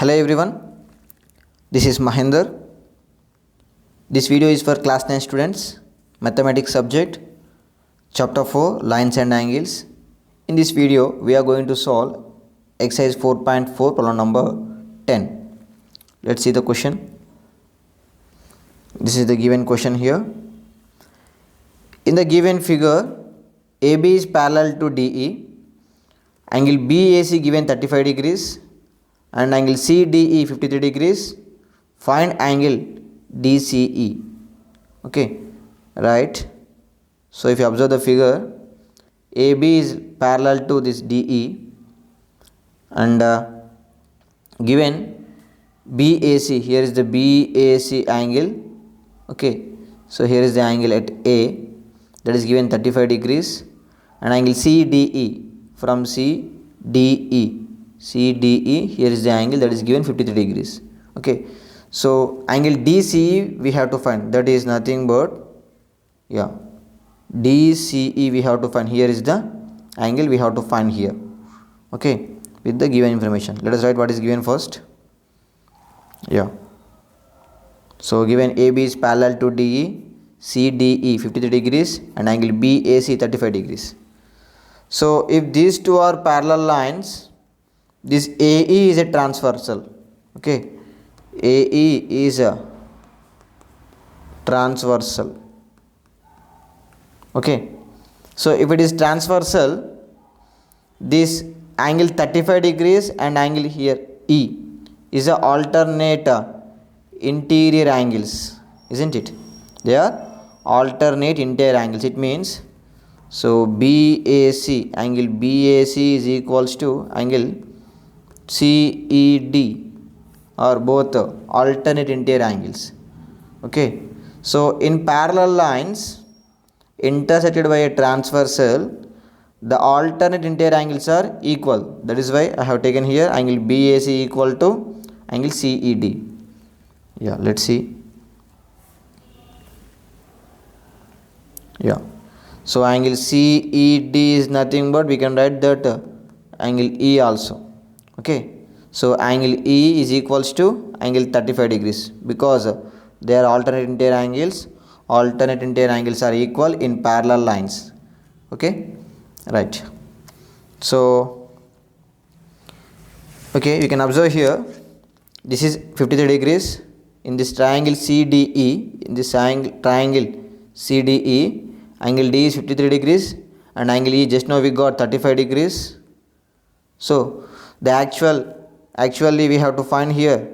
Hello everyone, this is Mahinder. This video is for class 9 students, mathematics subject, chapter 4, lines and angles. In this video, we are going to solve exercise 4.4 problem number 10. Let's see the question. This is the given question here. In the given figure, AB is parallel to DE, angle BAC given 35 degrees and angle CDE 53 degrees. Find angle DCE. Okay, right. So if you observe the figure, AB is parallel to this DE and given BAC, here is the BAC angle. Okay, so here is the angle at A, that is given 35 degrees, and angle CDE from CDE, here is the angle that is given 53 degrees. Okay, so angle DCE we have to find, that is nothing but DCE we have to find. Here is the angle we have to find here. Okay, with the given information, let us write what is given first. So given AB is parallel to DE, CDE 53 degrees and angle BAC 35 degrees. So if these two are parallel lines, this AE is a transversal. Okay, AE is a transversal. Okay, so if it is transversal, this angle 35 degrees and angle here E is a alternate interior angles, isn't it? They are alternate interior angles. It means, so BAC, angle BAC is equals to angle CED, or both alternate interior angles. Okay, so in parallel lines intersected by a transversal, the alternate interior angles are equal. That is why I have taken here angle BAC equal to angle CED. Let's see. So angle CED is nothing but, we can write that angle E also. Okay, so angle E is equals to angle 35 degrees because they are alternate interior angles. Alternate interior angles are equal in parallel lines. Okay, right. So okay, you can observe here, this is 53 degrees. In this triangle CDE, angle D is 53 degrees and angle E just now we got 35 degrees. So the actually we have to find here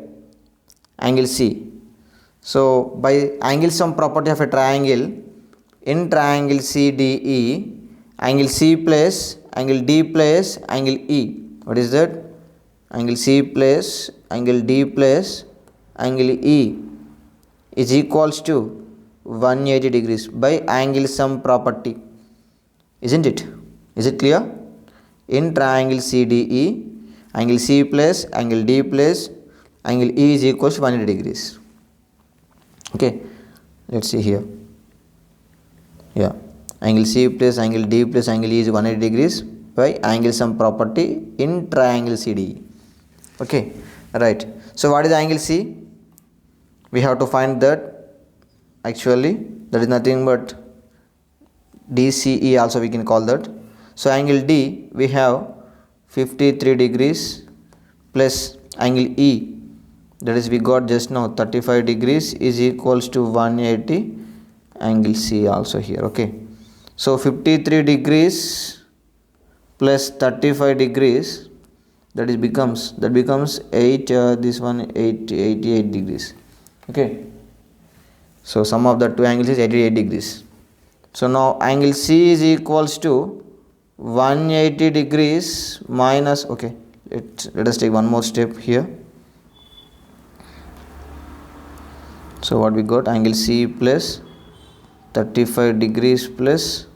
angle C. So by angle sum property of a triangle, in triangle CDE, angle C plus angle D plus angle E, what is that? Angle C plus angle D plus angle E is equals to 180 degrees by angle sum property, isn't it? Is it clear? In triangle CDE, angle C plus angle D plus angle E is equals to 180 degrees. Okay, let's see here. Angle C plus angle D plus angle E is 180 degrees by angle sum property in triangle CDE. Okay, right. So what is angle C? We have to find that. Actually, that is nothing but DCE also we can call that. So angle D we have 53 degrees plus angle E, that is we got just now 35 degrees, is equals to 180 angle C also here. Okay, so 53 degrees plus 35 degrees, that becomes 88 degrees. Okay, so sum of the two angles is 88 degrees. So now angle C is equals to 180 degrees minus, okay, let us take one more step here. So what we got, angle C plus 35 degrees plus,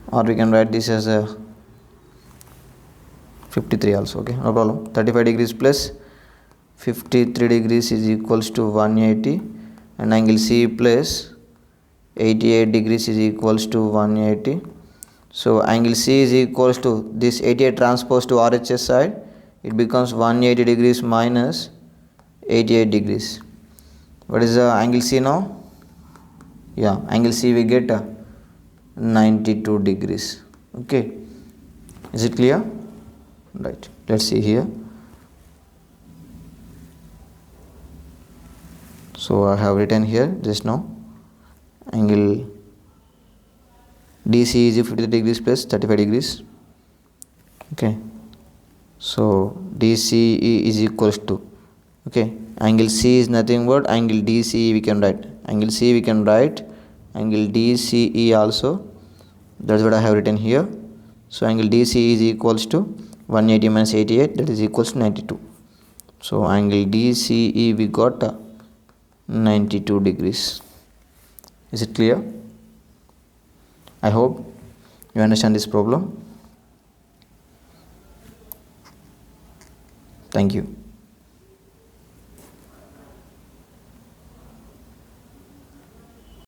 or we can write this as a 53 also. Okay, no problem. 35 degrees plus 53 degrees is equals to 180, and angle C plus 88 degrees is equals to 180. So angle C is equals to this 88 transpose to RHS side, it becomes 180 degrees minus 88 degrees. What is the angle C now? Yeah, angle C we get 92 degrees. Okay, is it clear? Right, let's see here. So I have written here just now angle DC is 53 degrees plus 35 degrees. Okay, so DCE is equals to, okay, angle C is nothing but angle DCE we can write. Angle C we can write angle DCE also. That's what I have written here. So angle DCE is equals to 180 minus 88, that is equals to 92. So angle DCE we got 92 degrees. Is it clear? I hope you understand this problem. Thank you.